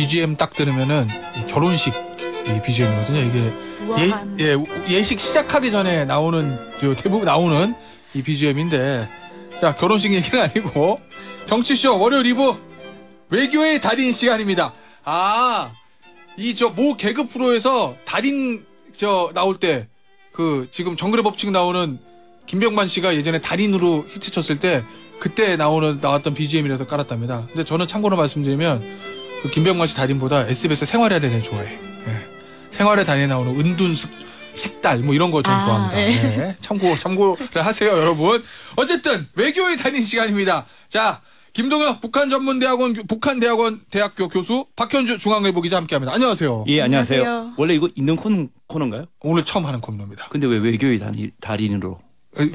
BGM 딱 들으면은 이 결혼식 이 BGM이거든요. 이게 예식 시작하기 전에 나오는 대부분 나오는 이 BGM인데 자 결혼식 얘기는 아니고 정치쇼 월요일 2부 외교의 달인 시간입니다. 이 모 개그 프로에서 달인 나올 때 그 지금 정글의 법칙 나오는 김병만 씨가 예전에 달인으로 히트쳤을 때 그때 나왔던 BGM이라서 깔았답니다. 근데 저는 참고로 말씀드리면 그 김병만 씨 달인보다 SBS 생활의 달인을 좋아해. 네. 생활의 달인에 나오는 은둔 식달 뭐 이런 거 전 좋아합니다. 네. 참고를 하세요, 여러분. 어쨌든 외교의 달인 시간입니다. 자, 김동현 북한대학원 대학교 교수 박현주 중앙일보 기자 함께합니다. 안녕하세요. 예, 안녕하세요. 원래 이거 있는 코너인가요? 오늘 처음 하는 코너입니다. 근데 왜 외교의 달인으로?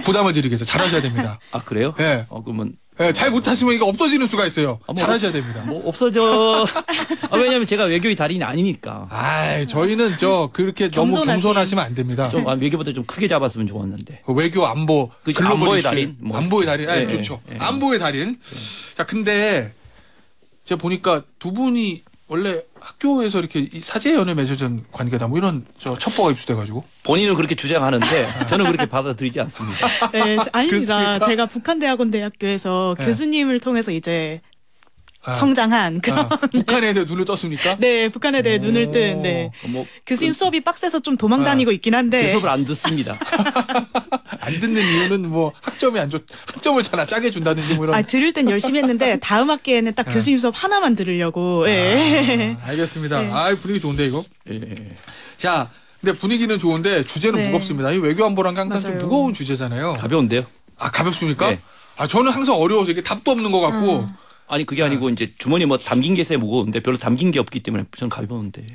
부담을 드리겠어요. 잘하셔야 됩니다. 아, 그래요? 네. 그러면 네, 잘 못하시면 이거 없어지는 수가 있어요. 잘하셔야 됩니다. 없어져. 왜냐면 제가 외교의 달인이 아니니까. 저희는 그렇게 너무 겸손하시면 안 됩니다. 좀 외교보다 좀 크게 잡았으면 좋았는데. 외교 안보, 그렇죠. 안보의 달인. 안보의 달인. 네, 그렇죠. 네. 안보의 달인. 네. 자, 근데 제가 보니까 두 분이 원래 학교에서 이렇게 사제 연애 맺어진 관계다 뭐 이런 첩보가 입수돼가지고 본인은 그렇게 주장하는데 저는 그렇게 받아들이지 않습니다. 네, 아닙니다. 그렇습니까? 제가 북한대학원 대학교에서 네. 교수님을 통해서 이제 성장한 그런 북한에 대해 눈을 떴습니까? 네, 북한에 대해 눈을 뜬 교수님 수업이 빡세서 좀 도망 다니고 있긴 한데 제 수업을 안 듣습니다. 안 듣는 이유는 뭐 학점을 잘 짜게 준다든지 뭐 이런. 들을 땐 열심히 했는데 다음 학기에는 딱 교수님 수업 하나만 들으려고. 알겠습니다. 네. 분위기 좋은데 이거. 자, 근데 분위기는 좋은데 주제는 무겁습니다. 이 외교 안보란 게 항상 좀 무거운 주제잖아요. 가벼운데요? 가볍습니까? 네. 저는 항상 어려워서 이게 답도 없는 것 같고. 아니 그게 아니고 이제 주머니 담긴 게 세 무거운데 별로 담긴 게 없기 때문에 저는 가벼운데.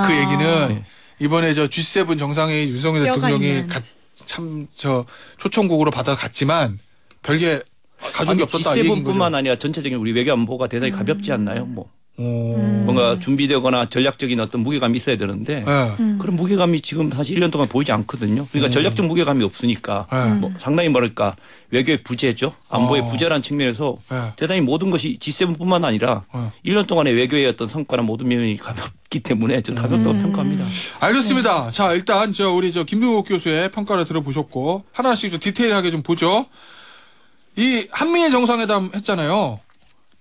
그 얘기는 이번에 G7 정상회의 윤석열 대통령이 초청국으로 받아갔지만 별게 가져온 게 없었다. G7뿐만 아니라 전체적인 우리 외교 안보가 대단히 가볍지 않나요? 뭔가 준비되거나 전략적인 어떤 무게감이 있어야 되는데 그런 무게감이 지금 사실 1년 동안 보이지 않거든요. 그러니까 전략적 무게감이 없으니까 상당히 뭐랄까 외교의 부재죠. 안보의 부재라는 측면에서 대단히 모든 것이 G7뿐만 아니라 1년 동안의 외교의 어떤 성과나 모든 면이 가볍기 때문에 저는 가볍다고 평가합니다. 알겠습니다. 자, 일단 우리 김동욱 교수의 평가를 들어보셨고 하나씩 좀 디테일하게 좀 보죠. 이 한미일 정상회담 했잖아요.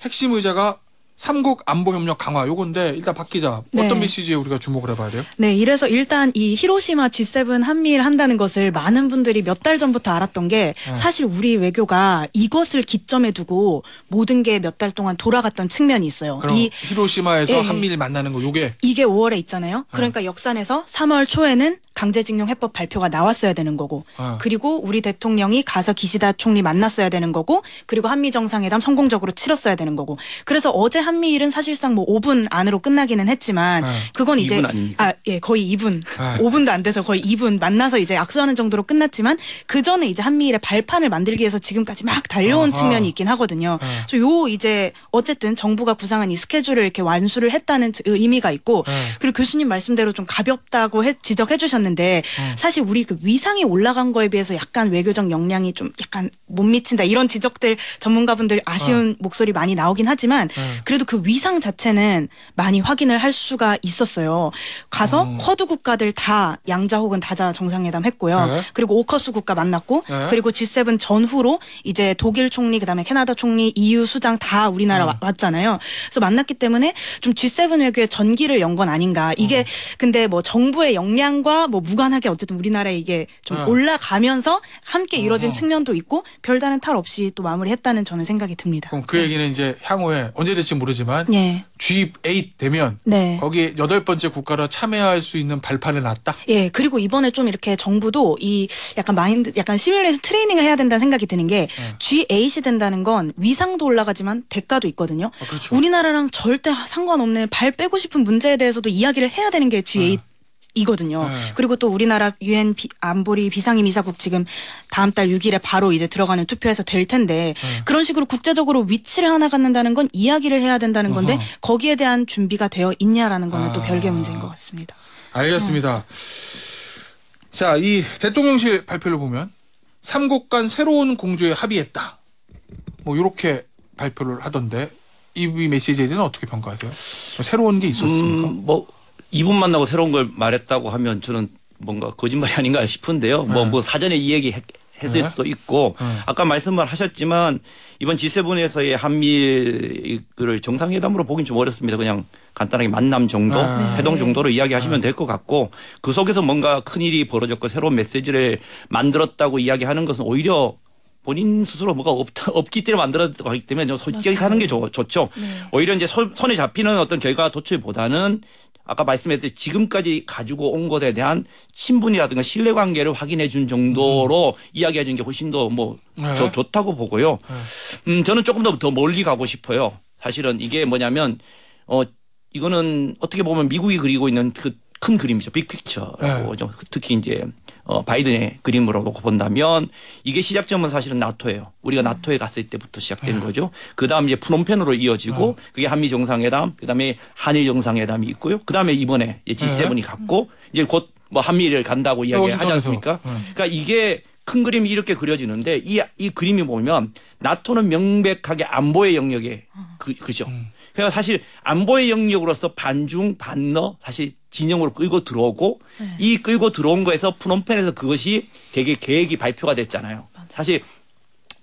핵심 의제가 삼국 안보협력 강화 요건데 일단 박 기자 어떤 메시지에 우리가 주목을 해봐야 돼요? 네, 이래서 일단 이 히로시마 G7 한미일 한다는 것을 많은 분들이 몇 달 전부터 알았던 게 사실 우리 외교가 이것을 기점에 두고 모든 게 몇 달 동안 돌아갔던 측면이 있어요. 그럼 히로시마에서 한미일 만나는 거 이게 5월에 있잖아요. 그러니까 역산해서 3월 초에는 강제징용 해법 발표가 나왔어야 되는 거고 그리고 우리 대통령이 가서 기시다 총리 만났어야 되는 거고 그리고 한미 정상회담 성공적으로 치렀어야 되는 거고 그래서 어제 한미일은 사실상 5분 안으로 끝나기는 했지만 그건 이제 2분 아닙니까? 거의 2분 5분도 안 돼서 거의 2분 만나서 이제 악수하는 정도로 끝났지만 그 전에 이제 한미일의 발판을 만들기 위해서 지금까지 막 달려온 측면이 있긴 하거든요. 그래서 이제 어쨌든 정부가 구상한 이 스케줄을 이렇게 완수를 했다는 의미가 있고 그리고 교수님 말씀대로 좀 가볍다고 지적해 주셨는데 사실 우리 그 위상이 올라간 거에 비해서 약간 외교적 역량이 좀 약간 못 미친다 이런 지적들 전문가분들 아쉬운 목소리 많이 나오긴 하지만 그래도 그 위상 자체는 많이 확인을 할 수가 있었어요. 가서 쿼드 국가들 다 양자 혹은 다자 정상회담 했고요. 그리고 오커스 국가 만났고 그리고 G7 전후로 이제 독일 총리 그다음에 캐나다 총리 EU 수장 다 우리나라 왔잖아요. 그래서 만났기 때문에 좀 G7 외교의 전기를 연 건 아닌가. 이게 근데 정부의 역량과 무관하게 어쨌든 우리나라에 이게 좀 올라가면서 함께 이뤄진 측면도 있고 별다른 탈 없이 또 마무리했다는 저는 생각이 듭니다. 그럼 그 얘기는 이제 향후에 언제 될지 모르지만 G8 되면 거기 8번째 국가로 참여할 수 있는 발판을 놨다? 예, 그리고 이번에 좀 이렇게 정부도 이 약간 시뮬레이션 트레이닝을 해야 된다는 생각이 드는 게 G8이 된다는 건 위상도 올라가지만 대가도 있거든요. 그렇죠. 우리나라랑 절대 상관없는 발 빼고 싶은 문제에 대해서도 이야기를 해야 되는 게 G8 이거든요. 그리고 또 우리나라 UN 안보리 비상임이사국 지금 다음 달 6일에 바로 이제 들어가는 투표에서 될 텐데 그런 식으로 국제적으로 위치를 하나 갖는다는 건 이야기를 해야 된다는 건데 거기에 대한 준비가 되어 있냐라는 거는 또 별개 문제인 것 같습니다. 알겠습니다. 자, 이 대통령실 발표를 보면 삼국 간 새로운 공조에 합의했다. 이렇게 발표를 하던데 이 메시지에 대해서는 어떻게 평가하세요? 새로운 게 있었습니까? 뭐 2분 만나고 새로운 걸 말했다고 하면 저는 뭔가 거짓말이 아닌가 싶은데요. 뭐 사전에 이 얘기 했을 수도 있고 아까 말씀을 하셨지만 이번 G7에서의 한미를 정상회담으로 보긴 좀 어렵습니다. 그냥 간단하게 만남 정도, 회동 정도로 이야기하시면 될 것 같고 그 속에서 뭔가 큰일이 벌어졌고 새로운 메시지를 만들었다고 이야기하는 것은 오히려 본인 스스로 뭐가 없기 때문에 만들었다고 하기 때문에 좀 솔직하게 사는 게 좋죠. 오히려 이제 손에 잡히는 어떤 결과 도출보다는 아까 말씀했듯이 지금까지 가지고 온 것에 대한 친분이라든가 신뢰관계를 확인해 준 정도로 이야기해 준 게 훨씬 더 좋다고 보고요. 저는 조금 더 멀리 가고 싶어요. 사실은 이게 뭐냐면 이거는 어떻게 보면 미국이 그리고 있는 그 큰 그림이죠. 빅픽처라고 하죠. 특히 이제 바이든의 그림으로 놓고 본다면 이게 시작점은 사실은 나토예요. 우리가 나토에 갔을 때부터 시작된 거죠. 그다음 이제 프놈펜으로 이어지고 그게 한미 정상회담, 그다음에 한일 정상회담이 있고요. 그다음에 이번에 G7이 갔고 이제 곧 뭐 한미를 간다고 이야기하지 않습니까? 그러니까 이게 큰 그림이 이렇게 그려지는데 이 그림이 보면 나토는 명백하게 안보의 영역에 그죠. 그러니까 사실 안보의 영역으로서 반중 반러 사실 진영으로 끌고 들어오고 이 끌고 들어온 거에서 프놈펜에서 그것이 되게 계획이 발표가 됐잖아요. 사실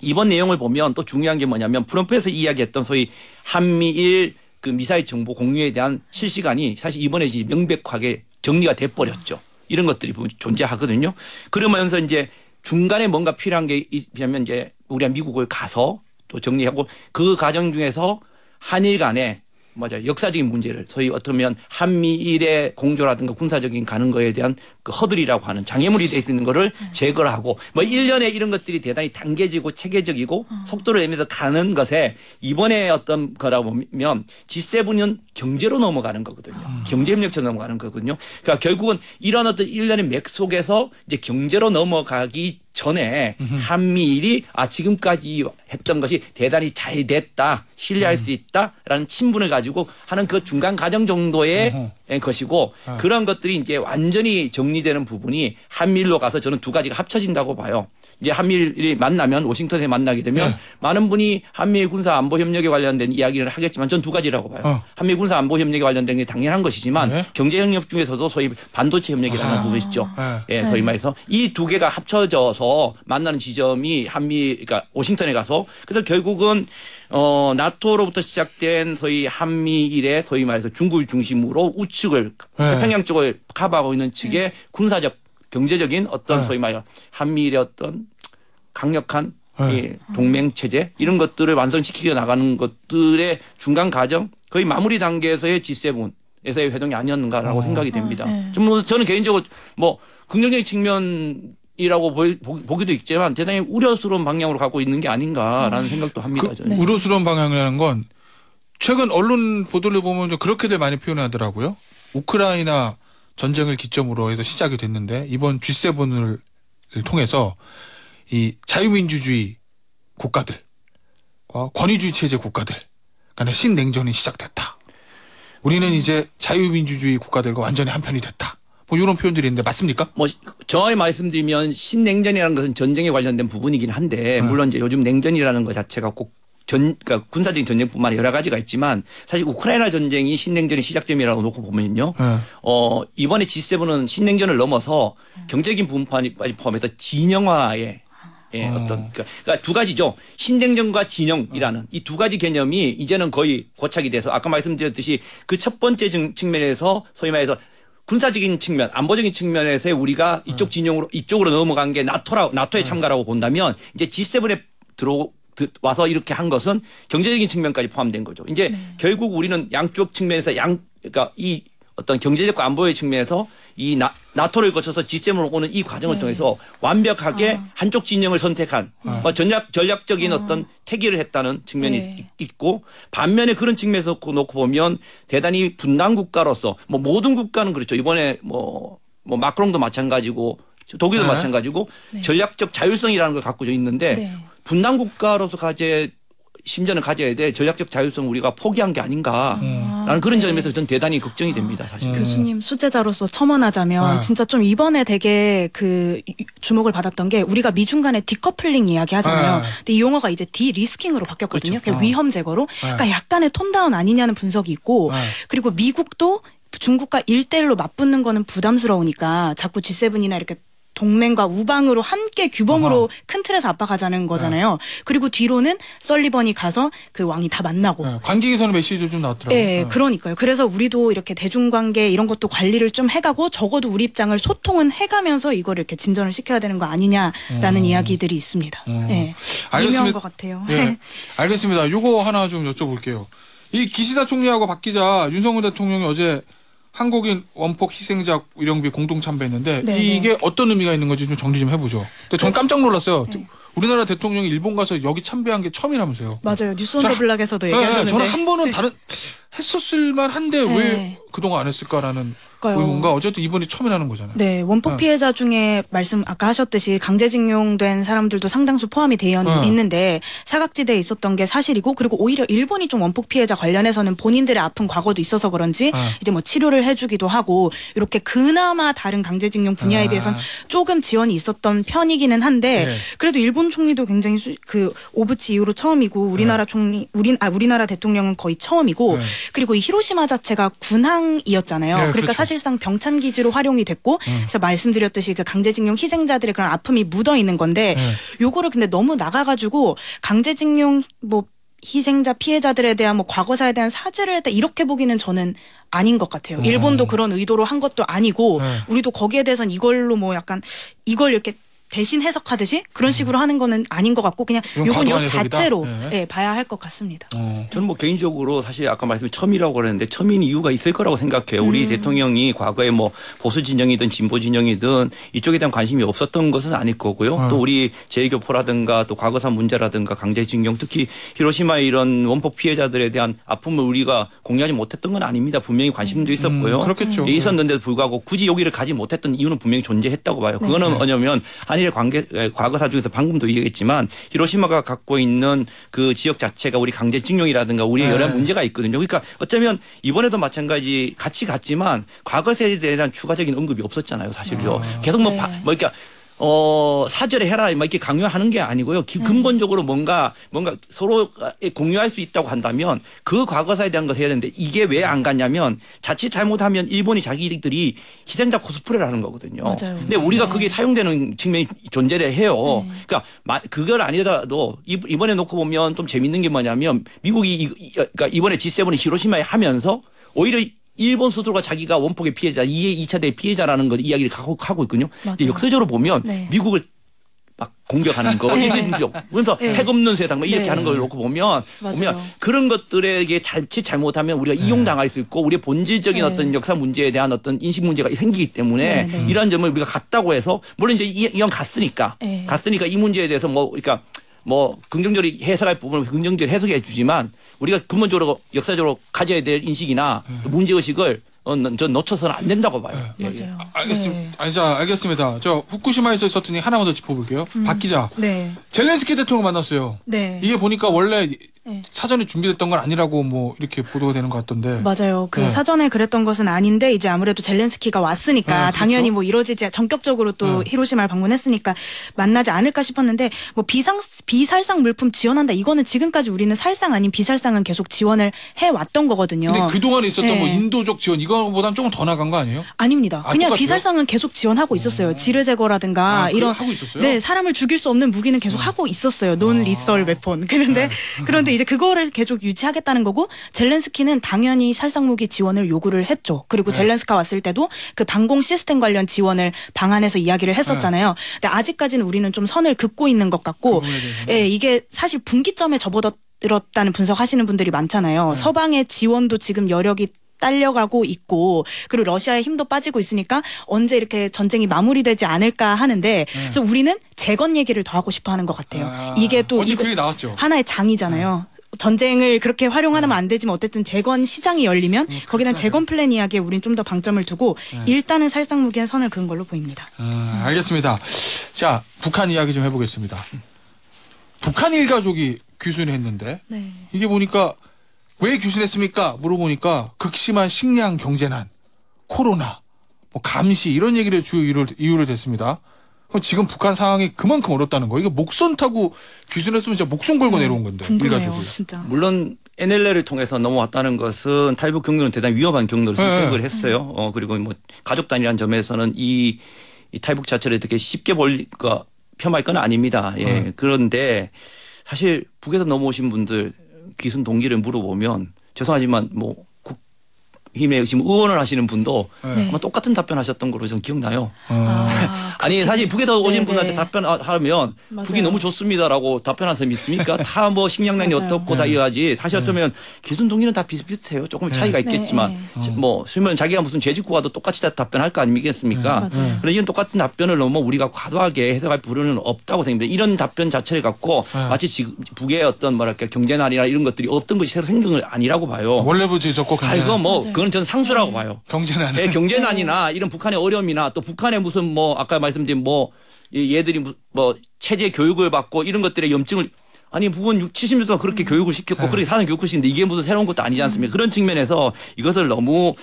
이번 내용을 보면 또 중요한 게 뭐냐면 프놈펜에서 이야기했던 소위 한미일 그 미사일 정보 공유에 대한 실시간이 사실 이번에 이제 명백하게 정리가 돼 버렸죠. 이런 것들이 존재하거든요. 그러면서 이제 중간에 뭔가 필요한 게 있냐면 이제 우리가 미국을 가서 또 정리하고 그 과정 중에서 한일 간에 맞아요. 역사적인 문제를 소위 어쩌면 한미일의 공조라든가 군사적인 가는 거에 대한 그 허들이라고 하는 장애물이 돼 있는 거를 제거를 하고 뭐 1년에 이런 것들이 대단히 단계지고 체계적이고 속도를 내면서 가는 것에 이번에 어떤 거라고 보면 G7은 경제로 넘어가는 거거든요. 경제협력처럼 넘어가는 거거든요. 그러니까 결국은 이런 어떤 1년의 맥 속에서 이제 경제로 넘어가기 전에 한미일이 지금까지 했던 것이 대단히 잘 됐다. 신뢰할 수 있다라는 친분을 가지고 하는 그 중간 과정 정도의 것이고 그런 것들이 이제 완전히 정리되는 부분이 한미일로 가서 저는 두 가지가 합쳐진다고 봐요. 이제 한미일이 만나면 워싱턴에 만나게 되면 많은 분이 한미일 군사 안보 협력에 관련된 이야기를 하겠지만 전 두 가지라고 봐요. 한미일 군사 안보 협력에 관련된 게 당연한 것이지만 경제 협력 중에서도 소위 반도체 협력이라는 부분이 있죠. 예, 소위 말해서 이 두 개가 합쳐져서 만나는 지점이 그러니까 워싱턴에 가서 그래서 결국은 나토로부터 시작된 소위 한미일의 소위 말해서 중국을 중심으로 우측을 태평양 쪽을 커버하고 있는 측의 군사적 경제적인 어떤 소위 말해 한미일의 어떤 강력한 동맹 체제 이런 것들을 완성시키려 나가는 것들의 중간 과정 거의 마무리 단계에서의 G7에서의 회동이 아니었는가라고 생각이 됩니다. 저는 개인적으로 뭐 긍정적인 측면이라고 보기도 있지만 대단히 우려스러운 방향으로 가고 있는 게 아닌가라는 생각도 합니다. 저는. 우려스러운 방향이라는 건 최근 언론 보도를 보면 그렇게들 많이 표현하더라고요. 우크라이나 전쟁을 기점으로 해서 시작이 됐는데 이번 G7을 통해서 이 자유민주주의 국가들과 권위주의 체제 국가들 간의 신냉전이 시작됐다. 우리는 이제 자유민주주의 국가들과 완전히 한편이 됐다. 뭐 이런 표현들이 있는데 맞습니까? 뭐 정확히 말씀드리면 신냉전이라는 것은 전쟁에 관련된 부분이긴 한데 물론 이제 요즘 냉전이라는 것 자체가 꼭 그러니까 군사적인 전쟁뿐만 아니라 여러 가지가 있지만 사실 우크라이나 전쟁이 신냉전의 시작점이라고 놓고 보면요. 이번에 G7은 신냉전을 넘어서 경제적인 부분까지 포함해서 진영화의 어떤 그러니까 두 가지죠. 신냉전과 진영이라는 이 두 가지 개념이 이제는 거의 고착이 돼서 아까 말씀드렸듯이 그 첫 번째 측면에서 소위 말해서 군사적인 측면, 안보적인 측면에서 우리가 이쪽 진영으로 이쪽으로 넘어간 게 나토에 참가라고 본다면 이제 G7에 와서 이렇게 한 것은 경제적인 측면까지 포함된 거죠. 이제 결국 우리는 양쪽 측면에서 그러니까 이 어떤 경제적과 안보의 측면에서 이 나토를 거쳐서 G7으로 오는 이 과정을 통해서 완벽하게 한쪽 진영을 선택한 뭐 전략적인 어떤 태기를 했다는 측면이 있고 반면에 그런 측면에서 놓고 보면 대단히 분단 국가로서 뭐 모든 국가는 그렇죠. 이번에 뭐 마크롱도 마찬가지고 독일도 마찬가지고 전략적 자율성이라는 걸 갖고 있는데 분단 국가로서 심전을 가져야 돼 전략적 자율성을 우리가 포기한 게 아닌가라는 그런 점에서 저는 대단히 걱정이 됩니다. 사실. 교수님 수제자로서 첨언하자면 진짜 좀 이번에 되게 그 주목을 받았던 게 우리가 미중 간의 디커플링 이야기 하잖아요. 근데 이 용어가 이제 디리스킹으로 바뀌었거든요. 그렇죠. 위험 제거로. 그러니까 약간의 톤다운 아니냐는 분석이 있고 그리고 미국도 중국과 1대1로 맞붙는 거는 부담스러우니까 자꾸 G7이나 이렇게 동맹과 우방으로 함께 규범으로 큰 틀에서 압박하자는 거잖아요. 그리고 뒤로는 설리번이 가서 그 왕이 다 만나고. 관계에서는 메시지도 좀 나왔더라고요. 네, 그러니까요. 그래서 우리도 이렇게 대중관계 이런 것도 관리를 좀 해가고 적어도 우리 입장을 소통은 해가면서 이걸 이렇게 진전을 시켜야 되는 거 아니냐라는 이야기들이 있습니다. 네, 유명한 것 같아요. 네, 알겠습니다. 요거 하나 좀 여쭤볼게요. 이 기시다 총리하고 박 기자, 윤석열 대통령이 어제 한국인 원폭 희생자 위령비 공동 참배했는데 이게 어떤 의미가 있는 건지 좀 정리 좀 해보죠. 근데 전 깜짝 놀랐어요. 우리나라 대통령이 일본 가서 여기 참배한 게 처음이라면서요. 맞아요. 뉴스 온 더 블락에서도 얘기하셨는데. 저는 한 번은 했었을 만한데 왜 그동안 안 했을까라는 의문과 어쨌든 이번이 처음이라는 거잖아요. 네, 원폭 피해자 중에 말씀 아까 하셨듯이 강제징용된 사람들도 상당수 포함이 되어 있는데 사각지대에 있었던 게 사실이고 그리고 오히려 일본이 좀 원폭 피해자 관련해서는 본인들의 아픈 과거도 있어서 그런지 이제 뭐 치료를 해주기도 하고 이렇게 그나마 다른 강제징용 분야에 비해서는 조금 지원이 있었던 편이기는 한데 그래도 일본 총리도 굉장히 그 오부치 이후로 처음이고 우리나라 우리나라 대통령은 거의 처음이고 그리고 이 히로시마 자체가 군항이었잖아요. 그러니까 그렇죠. 사실상 병참 기지로 활용이 됐고 그래서 말씀드렸듯이 그 강제징용 희생자들의 그런 아픔이 묻어 있는 건데 요거를 근데 너무 나가가지고 강제징용 뭐 희생자 피해자들에 대한 뭐 과거사에 대한 사죄를 했다 이렇게 보기는 저는 아닌 것 같아요. 일본도 그런 의도로 한 것도 아니고 우리도 거기에 대해서는 이걸로 뭐 약간 이걸 이렇게 대신 해석하듯이 그런 식으로 하는 거는 아닌 것 같고 그냥 요건 요 자체로 봐야 할 것 같습니다. 저는 뭐 개인적으로 사실 아까 말씀드린 처음이라고 그랬는데 처음인 이유가 있을 거라고 생각해요. 우리 대통령이 과거에 뭐 보수 진영이든 진보 진영이든 이쪽에 대한 관심이 없었던 것은 아닐 거고요. 또 우리 제2교포라든가 또 과거사 문제라든가 강제징용 특히 히로시마의 이런 원폭 피해자들에 대한 아픔을 우리가 공유하지 못했던 건 아닙니다. 분명히 관심도 있었고요. 그렇겠죠. 있었는데도 불구하고 굳이 여기를 가지 못했던 이유는 분명히 존재했다고 봐요. 그거는 뭐냐면 한일의 과거사 중에서 방금도 얘기했지만 히로시마가 갖고 있는 그 지역 자체가 우리 강제징용이라든가 우리의 여러 문제가 있거든요. 그러니까 어쩌면 이번에도 마찬가지 같이 갔지만 과거사에 대한 추가적인 언급이 없었잖아요. 사실요. 계속 그러니까 사죄를 해라 막 이렇게 강요하는 게 아니고요. 근본적으로 뭔가 서로 공유할 수 있다고 한다면 그 과거사에 대한 걸 해야 되는데 이게 왜 안 갔냐면 자칫 잘못하면 일본이 자기들이 희생자 코스프레를 하는 거거든요. 맞아요. 근데 우리가 그게 사용되는 측면이 존재를 해요. 그러니까 그걸 아니더라도 이번에 놓고 보면 좀 재밌는 게 뭐냐면 미국이 그러니까 이번에 G7을 히로시마에 하면서 오히려 일본 스스로가 자기가 원폭의 피해자, 2차 대의 피해자라는 걸 이야기를 하고 있거든요. 근데 역사적으로 보면 미국을 막 공격하는 거, 그래서 핵 없는 세상 이렇게 하는 걸 놓고 보면 그런 것들에게 자칫 잘못하면 우리가 이용당할 수 있고 우리의 본질적인 어떤 역사 문제에 대한 어떤 인식 문제가 생기기 때문에 이런 점을 우리가 갔다고 해서 물론 이제 이왕 갔으니까 이 문제에 대해서 그러니까 긍정적으로 해석할 부분을 긍정적으로 해석해 주지만 우리가 근본적으로 역사적으로 가져야 될 인식이나 문제의식을 전 놓쳐서는 안 된다고 봐요. 맞아요. 알겠습니다. 알겠습니다. 저 후쿠시마에서 있었던 일 하나만 더 짚어볼게요. 박 기자. 젤렌스키 대통령 만났어요. 이게 보니까 원래 사전에 준비됐던 건 아니라고 뭐 이렇게 보도가 되는 것 같던데. 맞아요. 사전에 그랬던 것은 아닌데 이제 아무래도 젤렌스키가 왔으니까 당연히 뭐 이루어지지 전격적으로 또 히로시마를 방문했으니까 만나지 않을까 싶었는데 뭐 비살상 물품 지원한다 이거는 지금까지 우리는 살상 아닌 비살상은 계속 지원을 해왔던 거거든요. 근데 그동안에 있었던 뭐 인도적 지원 이거보다는 조금 더 나간 거 아니에요? 아닙니다. 그냥 똑같아요? 비살상은 계속 지원하고 있었어요. 지뢰 제거라든가 이런 하고 있었어요? 사람을 죽일 수 없는 무기는 계속 하고 있었어요. 논 리설 웨폰. 그런데 이제 그거를 계속 유지하겠다는 거고 젤렌스키는 당연히 살상무기 지원을 요구를 했죠. 그리고 젤렌스키가 왔을 때도 그 방공 시스템 관련 지원을 방안에서 이야기를 했었잖아요. 근데 아직까지는 우리는 좀 선을 긋고 있는 것 같고 이게 사실 분기점에 접어들었다는 분석하시는 분들이 많잖아요. 서방의 지원도 지금 여력이 딸려가고 있고 그리고 러시아의 힘도 빠지고 있으니까 언제 이렇게 전쟁이 마무리되지 않을까 하는데 그래서 우리는 재건 얘기를 더 하고 싶어 하는 것 같아요. 이게 또 어제 그게 나왔죠. 하나의 장이잖아요. 전쟁을 그렇게 활용하면 안 되지만 어쨌든 재건 시장이 열리면 거기에 대한 재건 플랜 이야기에 우린 좀 더 방점을 두고 일단은 살상무기에 선을 그은 걸로 보입니다. 알겠습니다. 자, 북한 이야기 좀 해보겠습니다. 북한 일가족이 귀순했는데 네. 이게 보니까 왜 귀순했습니까? 물어보니까 극심한 식량 경제난, 코로나, 뭐 감시 이런 얘기를 주요 이유를 댔습니다. 그럼 지금 북한 상황이 그만큼 어렵다는 거. 이거 목선 타고 귀순했으면 진짜 목숨 걸고 내려온 건데. 궁금해요, 진짜. 물론 NLL을 통해서 넘어왔다는 것은 탈북 경로는 대단히 위험한 경로를 선택을 했어요. 그리고 뭐 가족 단위라는 점에서는 이 탈북 자체를 이렇게 쉽게 볼까 폄하할 건 아닙니다. 예. 그런데 사실 북에서 넘어오신 분들 귀순 동기를 물어보면 죄송하지만 뭐 국힘에 지금 의원을 하시는 분도 아마 똑같은 답변하셨던 걸로 저는 기억나요. 아니 사실 북에서 오신 분한테 답변하면 북이 너무 좋습니다라고 답변한 사람이 있습니까? 다 뭐 식량난이 어떻고 다 이어하지. 사실 어쩌면 귀순 동기는 다 비슷비슷해요. 조금 차이가 있겠지만 뭐 쓰면 자기가 무슨 재직구 와도 똑같이 다 답변할 거 아니겠습니까? 그런데 이런 똑같은 답변을 너무 우리가 과도하게 해석할 필요는 없다고 생각합니다. 이런 답변 자체를 갖고 마치 지금 북의 어떤 뭐랄까 경제난이나 이런 것들이 없던 것이 새로 생긴 건 아니라고 봐요. 원래부터 있었고 이거 뭐 그건 저는 상수라고 봐요. 경제난. 경제난이나 이런 북한의 어려움이나 또 북한의 무슨 뭐 아까 말씀드린 뭐 얘들이 뭐 체제 교육을 받고 이런 것들의 염증을 아니 북은 70년 동안 그렇게 교육을 시켰고 그렇게 사는 교육시키는데 이게 무슨 새로운 것도 아니지 않습니까? 그런 측면에서 이것을 너무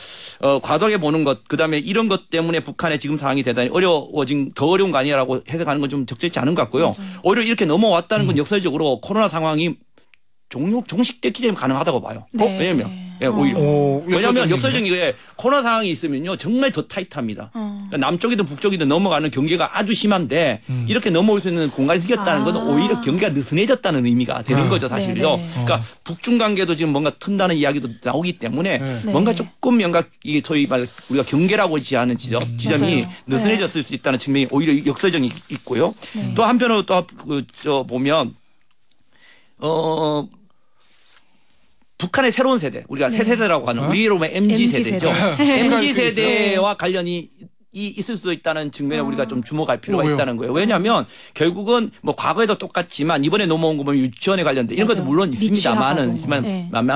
과도하게 보는 것 그다음에 이런 것 때문에 북한의 지금 상황이 대단히 더 어려운 거 아니냐라고 해석하는 건 좀 적절치 않은 것 같고요. 오히려 이렇게 넘어왔다는 건 역사적으로 코로나 상황이 종식됐기 때문에 가능하다고 봐요. 왜냐면 오히려 왜냐하면 역사적인 게 코로나 상황이 있으면요 정말 더 타이트합니다. 그러니까 남쪽이든 북쪽이든 넘어가는 경계가 아주 심한데 이렇게 넘어올 수 있는 공간이 생겼다는 건 오히려 경계가 느슨해졌다는 의미가 되는 거죠 사실요. 그러니까 북중 관계도 지금 뭔가 튼다는 이야기도 나오기 때문에 뭔가 조금 이게 소위 말 우리가 경계라고 하지 않은 지점이 느슨해졌을 수 있다는 측면이 오히려 역설적이 있고요. 또 한편으로 또 보면 북한의 새로운 세대, 우리가 새 세대라고 하는 우리로 보면 MZ 세대죠. MZ 세대와 관련이 있을 수도 있다는 측면에 우리가 좀 주목할 필요가 있다는 거예요. 왜냐하면 결국은 뭐 과거에도 똑같지만 이번에 넘어온 거 보면 유치원에 관련된 이런 것도 물론 있습니다만은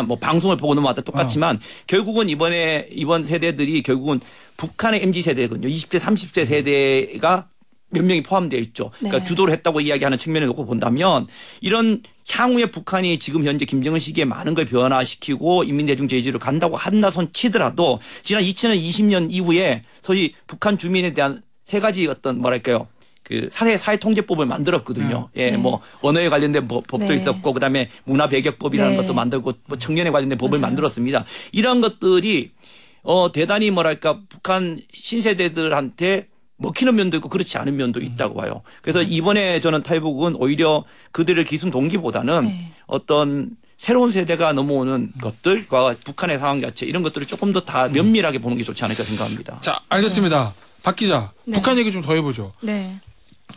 뭐 방송을 보고 넘어왔다 똑같지만 결국은 이번 세대들이 결국은 북한의 MZ 세대거든요. 20대, 30대 세대가 몇 명이 포함되어 있죠. 그러니까 주도를 했다고 이야기하는 측면을 놓고 본다면 이런 향후에 북한이 지금 현재 김정은 시기에 많은 걸 변화시키고 인민대중 제주를 간다고 한다 손 치더라도 지난 2020년 이후에 소위 북한 주민에 대한 세 가지 어떤 뭐랄까요. 그 사회통제법을 만들었거든요. 뭐 언어에 관련된 법도 있었고 그다음에 문화배격법이라는 것도 만들고 뭐 청년에 관련된 법을 만들었습니다. 이런 것들이 대단히 뭐랄까 북한 신세대들한테 먹히는 면도 있고 그렇지 않은 면도 있다고 봐요. 그래서 이번에 저는 탈북은 오히려 그들을 기순 동기보다는 어떤 새로운 세대가 넘어오는 것들과 북한의 상황 자체 이런 것들을 조금 더 다 면밀하게 보는 게 좋지 않을까 생각합니다. 자, 알겠습니다. 박 기자, 북한 얘기 좀 더 해보죠. 네.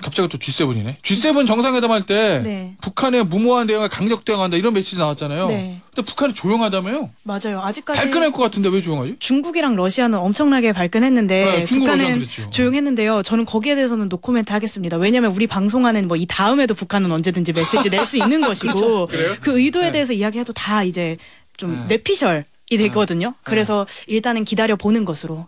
갑자기 또 G7이네. G7 정상회담 할 때 북한의 무모한 대응을 강력 대응한다 이런 메시지 나왔잖아요. 근데 북한이 조용하다며요? 맞아요. 아직까지 발끈할 것 같은데 왜 조용하지? 중국이랑 러시아는 엄청나게 발끈했는데 북한은 조용했는데요. 저는 거기에 대해서는 노코멘트 하겠습니다. 왜냐하면 우리 방송하는 뭐 이 다음에도 북한은 언제든지 메시지 낼 수 있는 것이고 그 의도에 대해서 이야기해도 다 이제 좀 뇌피셜 이 되거든요. 그래서 일단은 기다려 보는 것으로.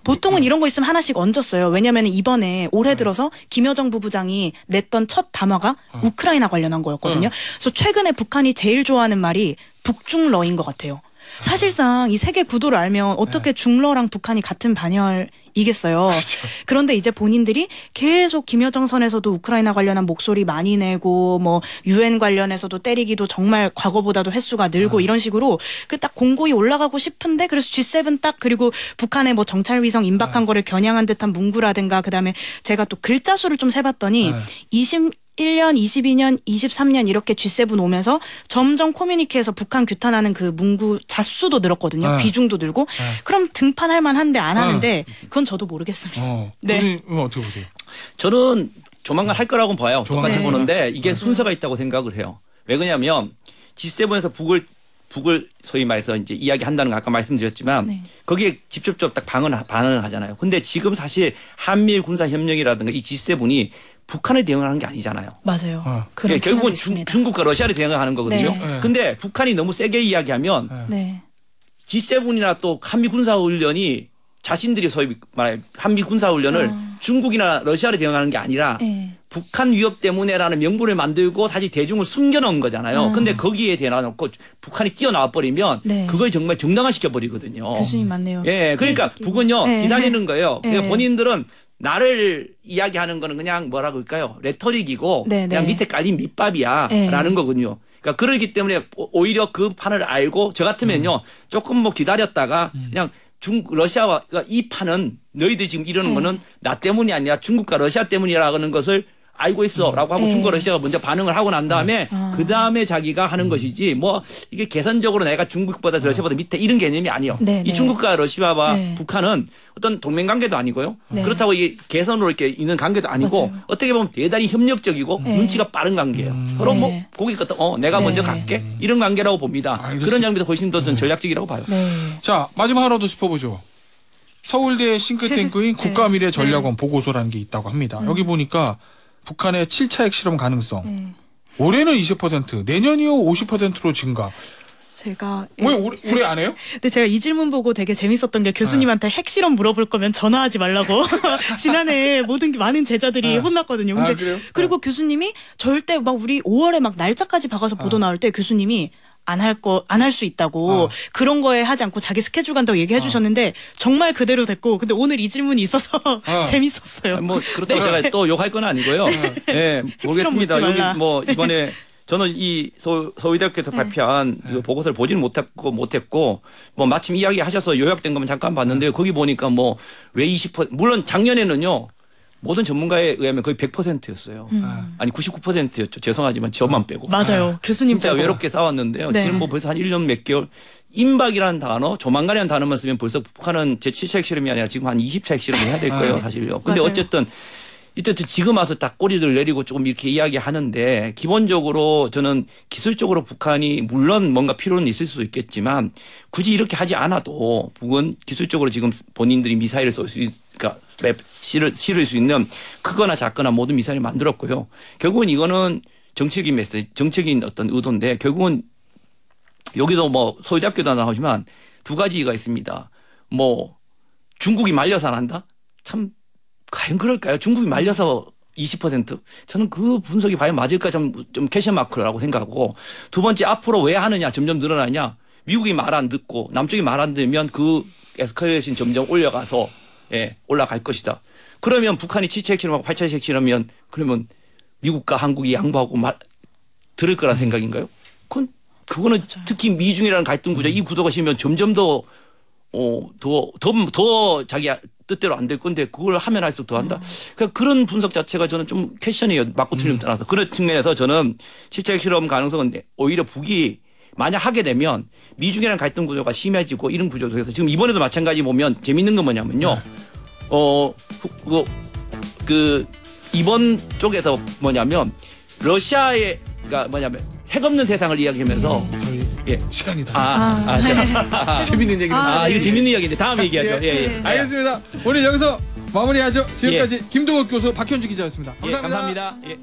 보통은 이런 거 있으면 하나씩 얹었어요. 왜냐하면 이번에 올해 들어서 김여정 부부장이 냈던 첫 담화가 우크라이나 관련한 거였거든요. 그래서 최근에 북한이 제일 좋아하는 말이 북중러인 것 같아요. 사실상 이 세계 구도를 알면 어떻게 중러랑 북한이 같은 반열이겠어요. 그렇죠. 그런데 이제 본인들이 계속 김여정 선에서도 우크라이나 관련한 목소리 많이 내고 뭐 UN 관련해서도 때리기도 정말 과거보다도 횟수가 늘고 이런 식으로 그 딱 공고히 올라가고 싶은데 그래서 G7 딱 그리고 북한의 뭐 정찰 위성 임박한 거를 겨냥한 듯한 문구라든가 그다음에 제가 또 글자 수를 좀 세봤더니 21년, 22년, 23년 이렇게 G7 오면서 점점 커뮤니케에서 북한 규탄하는 그 문구 자수도 늘었거든요. 비중도 늘고. 그럼 등판할 만한데 안 하는데 그건 저도 모르겠습니다. 네. 어떻게 보세요? 저는 조만간 할 거라고 봐요. 똑같이 보는데 이게 순서가 있다고 생각을 해요. 왜 그러냐면 G7에서 북을 소위 말해서 이제 이야기한다는 거 아까 말씀드렸지만 거기에 직접적으로 딱 반응을 하잖아요. 근데 지금 사실 한미일 군사협력이라든가 이 G7이 북한에 대응하는 게 아니잖아요. 맞아요. 결국은 중국과 러시아를 대응하는 거거든요. 근데 북한이 너무 세게 이야기하면 G7이나 또 한미 군사훈련이 자신들이 소위 말해 한미 군사훈련을 중국이나 러시아를 대응하는 게 아니라 북한 위협 때문에라는 명분을 만들고 다시 대중을 숨겨놓은 거잖아요. 근데 거기에 대놔놓고 북한이 뛰어나와 버리면 네. 그걸 정말 정당화시켜 버리거든요. 교수님 맞네요. 예, 그러니까 북은요 네. 기다리는 거예요. 네. 본인들은 나를 이야기하는 거는 그냥 뭐라 그럴까요? 레토릭이고 네, 그냥 네. 밑에 깔린 밑밥이야라는 거군요. 그러니까 그러기 때문에 오히려 그 판을 알고 저 같으면요 조금 뭐 기다렸다가 그냥 러시아와 그러니까 이 판은 너희들이 지금 이러는 거는 나 때문이 아니라 중국과 러시아 때문이라는 것을 알고 있어라고 하고 중국과 러시아가 먼저 반응을 하고 난 다음에 그 다음에 자기가 하는 것이지 뭐 이게 계산적으로 내가 중국보다 러시아보다 밑에 이런 개념이 아니에요. 네, 이 네. 중국과 러시아와 네. 북한은 어떤 동맹 관계도 아니고요. 네. 그렇다고 이게 개선으로 이렇게 있는 관계도 아니고 맞아요. 어떻게 보면 대단히 협력적이고 네. 눈치가 빠른 관계예요. 서로 뭐 네. 고기 끄다 내가 네. 먼저 갈게 이런 관계라고 봅니다. 알겠습니다. 그런 장면도 훨씬 더 전 전략적이라고 봐요. 네. 자, 마지막 하나 더 짚어보죠. 서울대 싱크탱크인 국가미래전략원 보고서라는 게 있다고 합니다. 여기 보니까 북한의 7차 핵실험 가능성. 네. 올해는 20%, 내년 이후 50%로 증가. 제가 왜 올해 안 해요? 근데 제가 이 질문 보고 되게 재밌었던 게 교수님한테 핵실험 물어볼 거면 전화하지 말라고 지난해 모든 많은 제자들이 혼났거든요. 근데 그래요? 그리고 교수님이 절대 막 우리 5월에 막 날짜까지 박아서 보도 나올 때 교수님이 안 할 수 있다고 그런 거에 하지 않고 자기 스케줄 간다고 얘기해 주셨는데 정말 그대로 됐고 근데 오늘 이 질문이 있어서 재밌었어요. 뭐 그렇다고 제가 또 욕할 건 아니고요. 예, 모르겠습니다. 묻지 말라. 여기 뭐 이번에 저는 이 서울대학교에서 발표한 이 보고서를 보지는 못했고 뭐 마침 이야기하셔서 요약된 것만 잠깐 봤는데요. 거기 보니까 뭐 왜 20% 물론 작년에는요. 모든 전문가에 의하면 거의 100%였어요. 아니 99%였죠. 죄송하지만 저만 빼고. 맞아요. 교수님 진짜 빼고. 외롭게 싸웠는데요. 네. 지금 뭐 벌써 한 1년 몇 개월 임박이라는 단어, 조만간이라는 단어만 쓰면 벌써 북한은 제 7차 핵실험이 아니라 지금 한 20차 핵실험을 해야 될 거예요. 사실요. 근데 맞아요. 어쨌든 지금 와서 딱 꼬리를 내리고 조금 이렇게 이야기하는데 기본적으로 저는 기술적으로 북한이 물론 뭔가 필요는 있을 수도 있겠지만 굳이 이렇게 하지 않아도 북은 기술적으로 지금 본인들이 미사일을 쏠 수 그러니까 실을 수 있는 크거나 작거나 모든 미사일을 만들었고요. 결국은 이거는 정책인 메시지, 정책인 어떤 의도인데 결국은 여기도 뭐 서울대학교도 나오지만 두 가지가 있습니다. 뭐 중국이 말려서 안 한다? 참 과연 그럴까요? 중국이 말려서 20%? 저는 그 분석이 과연 맞을까 좀 캐션 마크라고 생각하고 두 번째 앞으로 왜 하느냐 점점 늘어나냐 미국이 말 안 듣고 남쪽이 말 안 들면 그 에스컬레이션 점점 올라가서 올라갈 것이다. 그러면 북한이 7차 핵실험하고 8차 핵실험이면 그러면 미국과 한국이 양보하고 들을 거란 생각인가요? 그거는 맞아요. 특히 미중이라는 갈등 구조 이 구도가 심면 점점 더 자기 뜻대로 안 될 건데 그걸 하면 할수록 더 한다. 그러니까 그런 분석 자체가 저는 좀 퀘션이에요. 맞고 틀림 떠나서. 그런 측면에서 저는 7차 핵실험 가능성은 오히려 북이 만약 하게 되면 미중이라는 갈등 구조가 심해지고 이런 구조 속에서 지금 이번에도 마찬가지 보면 재밌는 건 뭐냐면요. 이번 쪽에서 뭐냐면 러시아가 뭐냐면 핵 없는 세상을 이야기하면서 저희 시간이다. 네. 재밌는 얘기는 이거 재밌는 이야기인데 다음에 얘기하죠. 예. 알겠습니다. 오늘 여기서 마무리하죠. 지금까지 김동욱 교수, 박현주 기자였습니다. 감사합니다. 감사합니다. 예.